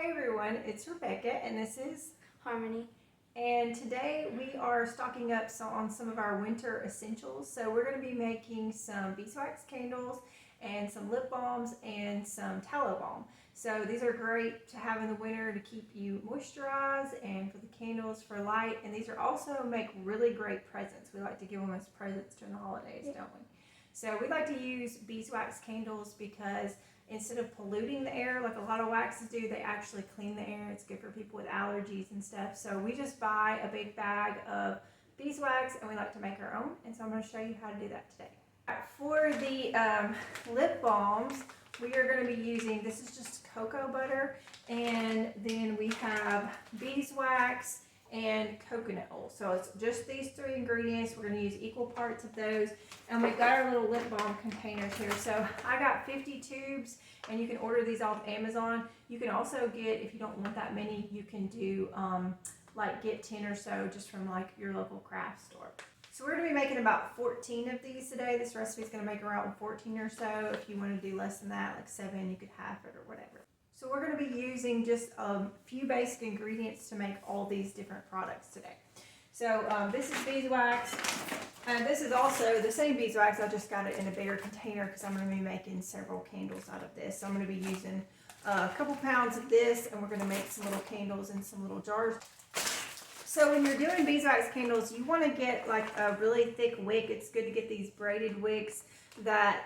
Hey everyone, it's Rebecca and this is Harmony. And today we are stocking up on some of our winter essentials. So we're going to be making some beeswax candles and some lip balms and some tallow balm. So these are great to have in the winter to keep you moisturized and for the candles for light. And these are also make really great presents. We like to give them as presents during the holidays, don't we? So we like to use beeswax candles because instead of polluting the air like a lot of waxes do, they actually clean the air. It's good for people with allergies and stuff. So we just buy a big bag of beeswax and we like to make our own. And so I'm going to show you how to do that today. For the lip balms, we are going to be using, this is just cocoa butter, and then we have beeswax and coconut oil. So it's just these three ingredients. We're going to use equal parts of those. And we've got our little lip balm containers here. So I got 50 tubes, and you can order these off Amazon. You can also get, if you don't want that many, you can do like get 10 or so just from like your local craft store. So we're going to be making about 14 of these today. This recipe is going to make around 14 or so. If you want to do less than that, like 7, you could half it or whatever. So we're going to be using just a few basic ingredients to make all these different products today. So this is beeswax, and this is also the same beeswax. I just got it in a bigger container because I'm going to be making several candles out of this. So I'm going to be using a couple pounds of this, and we're going to make some little candles in some little jars. So when you're doing beeswax candles, you want to get like a really thick wick. It's good to get these braided wicks that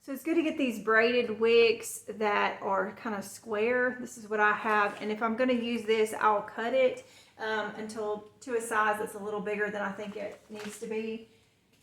So it's good to get these braided wicks that are kind of square. This is what I have. And if I'm going to use this, I'll cut it until to a size that's a little bigger than I think it needs to be.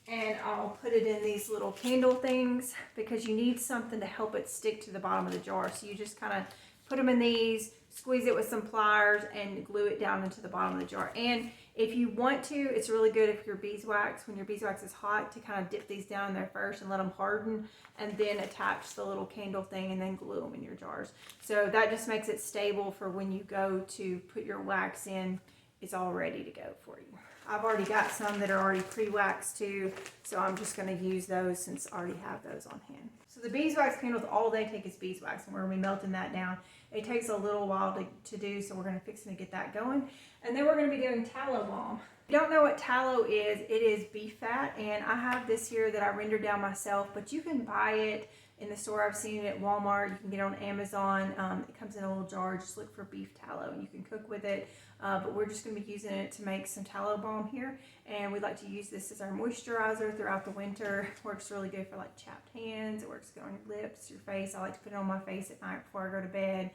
And I'll put it in these little candle things because you need something to help it stick to the bottom of the jar. So you just kind of put them in these, squeeze it with some pliers, and glue it down into the bottom of the jar. And if you want to, it's really good if your beeswax, when your beeswax is hot, to kind of dip these down in there first and let them harden, and then attach the little candle thing and then glue them in your jars. So that just makes it stable for when you go to put your wax in, it's all ready to go for you. I've already got some that are already pre-waxed too, so I'm just going to use those since I already have those on hand. So the beeswax candles, all they take is beeswax, and we're going to be melting that down. It takes a little while to do, so we're going to fix to get that going. And then we're going to be doing tallow balm. If you don't know what tallow is, it is beef fat, and I have this here that I rendered down myself, but you can buy it in the store. I've seen it at Walmart. You can get it on Amazon. It comes in a little jar. Just look for beef tallow and you can cook with it. But we're just going to be using it to make some tallow balm here. And we like to use this as our moisturizer throughout the winter. It works really good for like chapped hands. It works good on your lips, your face. I like to put it on my face at night before I go to bed.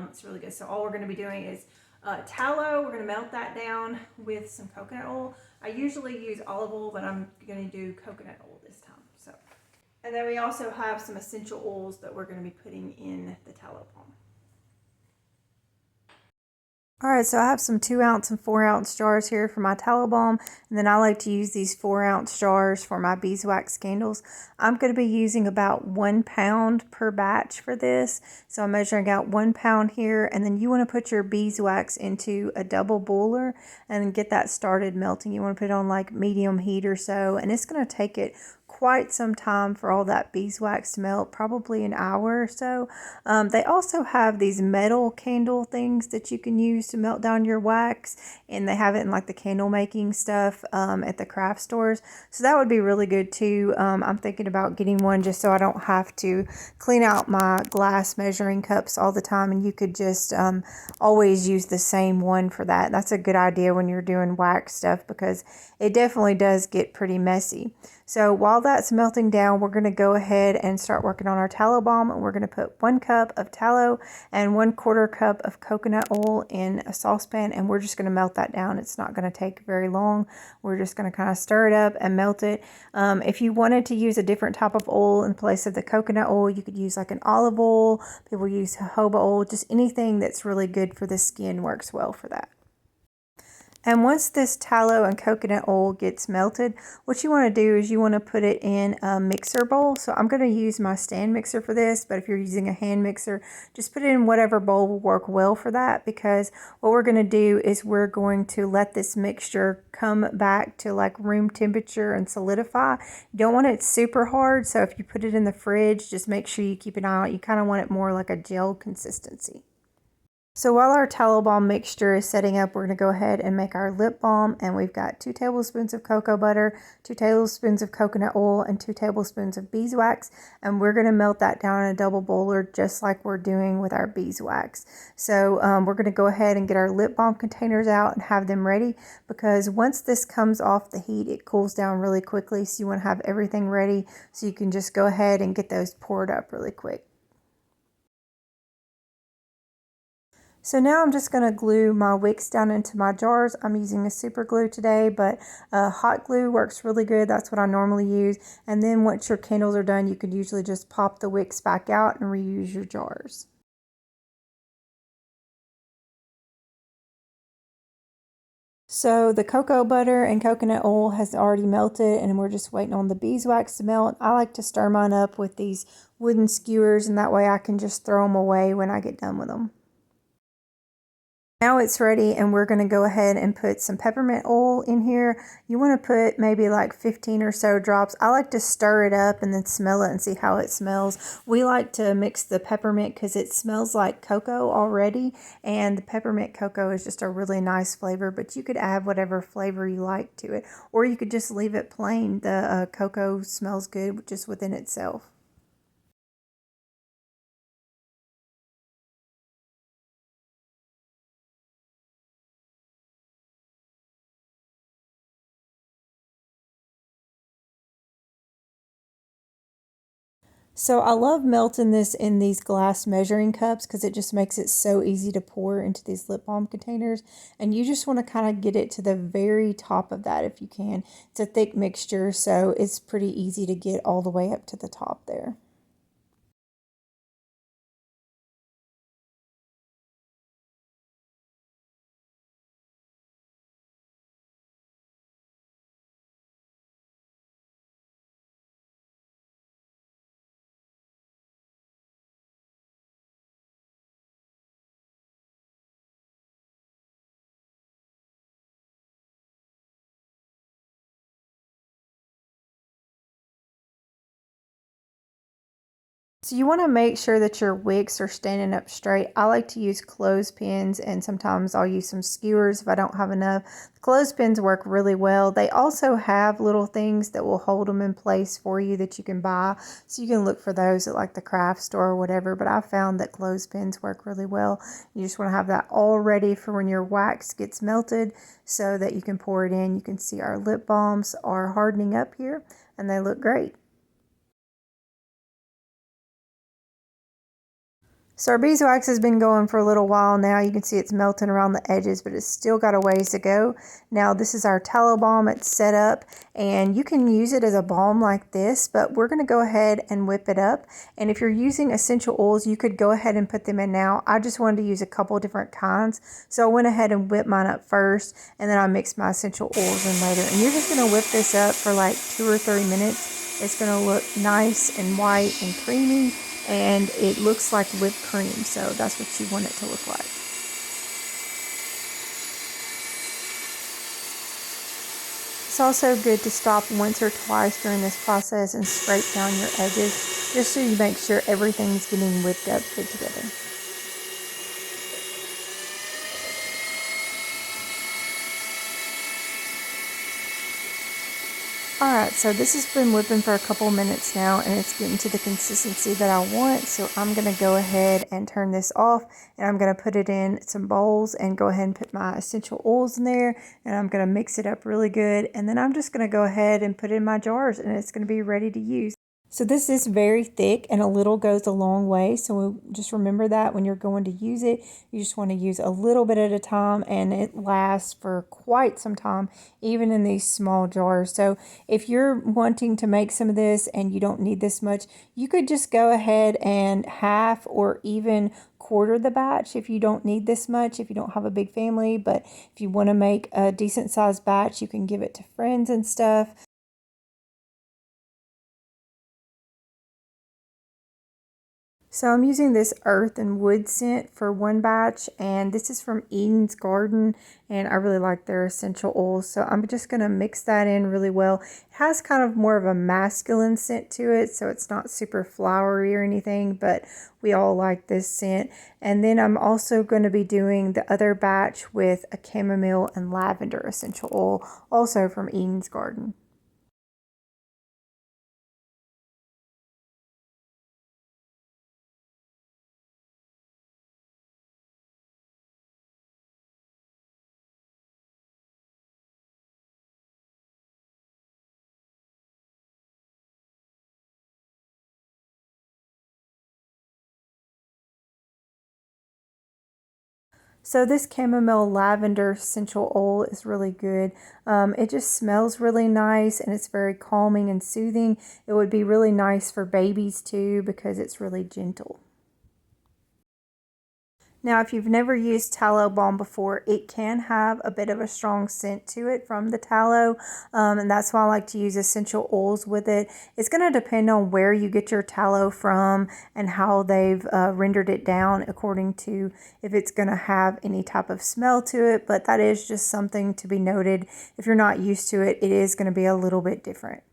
It's really good. So all we're going to be doing is tallow. We're going to melt that down with some coconut oil. I usually use olive oil, but I'm going to do coconut oil this time. And then we also have some essential oils that we're going to be putting in the tallow balm. Alright, so I have some 2-ounce and 4-ounce jars here for my tallow balm, and then I like to use these 4-ounce jars for my beeswax candles. I'm going to be using about 1 pound per batch for this, so I'm measuring out 1 pound here, and then you want to put your beeswax into a double boiler and get that started melting. You want to put it on like medium heat or so, and it's going to take it quite some time for all that beeswax to melt, probably an hour or so. They also have these metal candle things that you can use to melt down your wax, and they have it in like the candle making stuff at the craft stores, so that would be really good too. I'm thinking about getting one just so I don't have to clean out my glass measuring cups all the time, and you could just always use the same one for that. That's a good idea when you're doing wax stuff because it definitely does get pretty messy. So while that's melting down, we're going to go ahead and start working on our tallow balm, and we're going to put 1 cup of tallow and 1/4 cup of coconut oil in a saucepan, and we're just going to melt that down. It's not going to take very long. We're just going to kind of stir it up and melt it. If you wanted to use a different type of oil in place of the coconut oil, you could use like an olive oil. People use jojoba oil. Just anything that's really good for the skin works well for that. And once this tallow and coconut oil gets melted, what you want to do is you want to put it in a mixer bowl. So I'm going to use my stand mixer for this, but if you're using a hand mixer, just put it in whatever bowl will work well for that, because what we're going to do is we're going to let this mixture come back to like room temperature and solidify. You don't want it super hard, so if you put it in the fridge, just make sure you keep an eye on it. You kind of want it more like a gel consistency. So while our tallow balm mixture is setting up, we're going to go ahead and make our lip balm. And we've got 2 tablespoons of cocoa butter, 2 tablespoons of coconut oil, and 2 tablespoons of beeswax. And we're going to melt that down in a double boiler just like we're doing with our beeswax. So we're going to go ahead and get our lip balm containers out and have them ready, because once this comes off the heat, it cools down really quickly. So you want to have everything ready so you can just go ahead and get those poured up really quick. So now I'm just going to glue my wicks down into my jars. I'm using a super glue today, but hot glue works really good. That's what I normally use. And then once your candles are done, you could usually just pop the wicks back out and reuse your jars. So the cocoa butter and coconut oil has already melted, and we're just waiting on the beeswax to melt. I like to stir mine up with these wooden skewers, and that way I can just throw them away when I get done with them. Now it's ready, and we're going to go ahead and put some peppermint oil in here. You want to put maybe like 15 or so drops. I like to stir it up and then smell it and see how it smells. We like to mix the peppermint because it smells like cocoa already, and the peppermint cocoa is just a really nice flavor, but you could add whatever flavor you like to it, or you could just leave it plain. The cocoa smells good just within itself. So I love melting this in these glass measuring cups because it just makes it so easy to pour into these lip balm containers. And you just want to kind of get it to the very top of that if you can. It's a thick mixture, so it's pretty easy to get all the way up to the top there. So you want to make sure that your wicks are standing up straight. I like to use clothespins, and sometimes I'll use some skewers if I don't have enough. Clothespins work really well. They also have little things that will hold them in place for you that you can buy. So you can look for those at like the craft store or whatever, but I found that clothespins work really well. You just want to have that all ready for when your wax gets melted so that you can pour it in. You can see our lip balms are hardening up here and they look great. So our beeswax has been going for a little while now. You can see it's melting around the edges, but it's still got a ways to go. Now this is our tallow balm. It's set up, and you can use it as a balm like this, but we're going to go ahead and whip it up. And if you're using essential oils, you could go ahead and put them in now. I just wanted to use a couple different kinds, so I went ahead and whipped mine up first, and then I mixed my essential oils in later. And you're just going to whip this up for like 2 or 3 minutes. It's going to look nice and white and creamy, and it looks like whipped cream, so that's what you want it to look like. It's also good to stop once or twice during this process and scrape down your edges, just so you make sure everything's getting whipped up good together. Alright, so this has been whipping for a couple minutes now, and it's getting to the consistency that I want, so I'm going to go ahead and turn this off, and I'm going to put it in some bowls and go ahead and put my essential oils in there, and I'm going to mix it up really good, and then I'm just going to go ahead and put it in my jars, and it's going to be ready to use. So this is very thick, and a little goes a long way. So just remember that when you're going to use it, you just want to use a little bit at a time, and it lasts for quite some time, even in these small jars. So if you're wanting to make some of this and you don't need this much, you could just go ahead and half or even quarter the batch if you don't need this much, if you don't have a big family. But if you want to make a decent sized batch, you can give it to friends and stuff. So I'm using this earth and wood scent for one batch, and this is from Eden's Garden, and I really like their essential oils. So I'm just going to mix that in really well. It has kind of more of a masculine scent to it, so it's not super flowery or anything, but we all like this scent. And then I'm also going to be doing the other batch with a chamomile and lavender essential oil, also from Eden's Garden. So this chamomile lavender essential oil is really good. It just smells really nice and it's very calming and soothing. It would be really nice for babies too because it's really gentle. Now, if you've never used tallow balm before, it can have a bit of a strong scent to it from the tallow, and that's why I like to use essential oils with it. It's going to depend on where you get your tallow from and how they've rendered it down according to if it's going to have any type of smell to it, but that is just something to be noted. If you're not used to it, it is going to be a little bit different.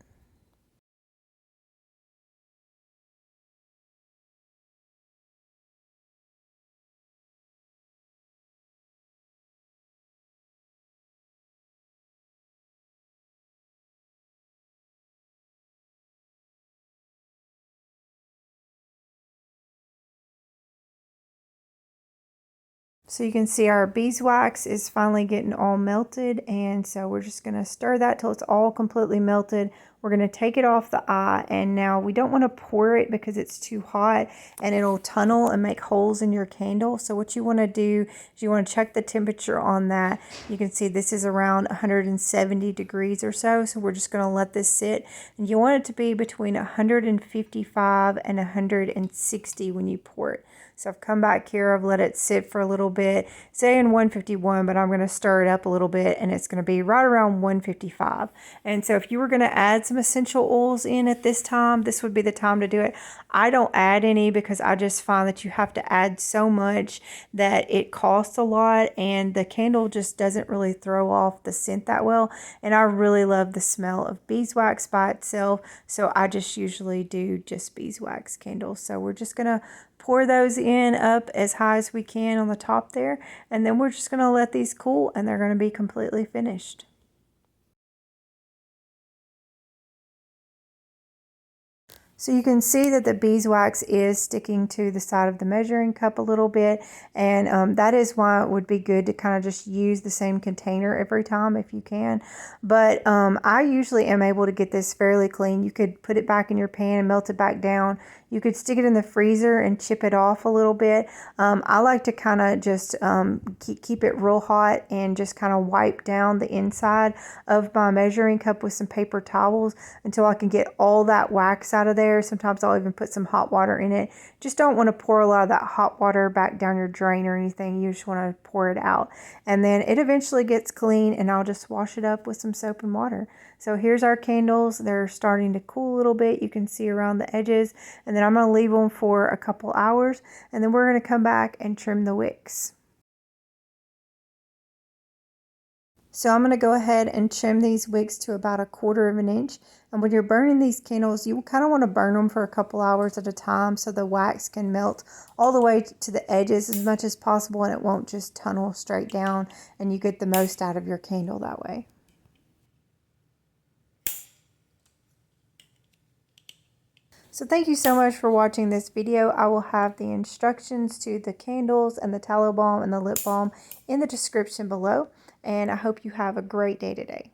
So you can see our beeswax is finally getting all melted, and so we're just going to stir that till it's all completely melted. We're going to take it off the eye, and now we don't want to pour it because it's too hot and it'll tunnel and make holes in your candle. So what you want to do is you want to check the temperature on that. You can see this is around 170 degrees or so, so we're just going to let this sit, and you want it to be between 155 and 160 when you pour it. So I've come back here, I've let it sit for a little bit, saying 151, but I'm going to stir it up a little bit and it's going to be right around 155. And so if you were going to add some essential oils in at this time, this would be the time to do it. I don't add any because I just find that you have to add so much that it costs a lot and the candle just doesn't really throw off the scent that well. And I really love the smell of beeswax by itself, so I just usually do just beeswax candles. So we're just going to pour those in up as high as we can on the top there, and then we're just going to let these cool and they're going to be completely finished. So you can see that the beeswax is sticking to the side of the measuring cup a little bit, and that is why it would be good to kind of just use the same container every time if you can. But I usually am able to get this fairly clean. You could put it back in your pan and melt it back down. You could stick it in the freezer and chip it off a little bit. I like to kind of just keep it real hot and just kind of wipe down the inside of my measuring cup with some paper towels until I can get all that wax out of there. Sometimes I'll even put some hot water in it. Just don't want to pour a lot of that hot water back down your drain or anything. You just want to pour it out. And then it eventually gets clean and I'll just wash it up with some soap and water. So here's our candles. They're starting to cool a little bit. You can see around the edges. And then I'm going to leave them for a couple hours. And then we're going to come back and trim the wicks. So I'm going to go ahead and trim these wicks to about 1/4 of an inch. And when you're burning these candles, you kind of want to burn them for a couple hours at a time so the wax can melt all the way to the edges as much as possible and it won't just tunnel straight down, and you get the most out of your candle that way. So thank you so much for watching this video. I will have the instructions to the candles and the tallow balm and the lip balm in the description below. And I hope you have a great day today.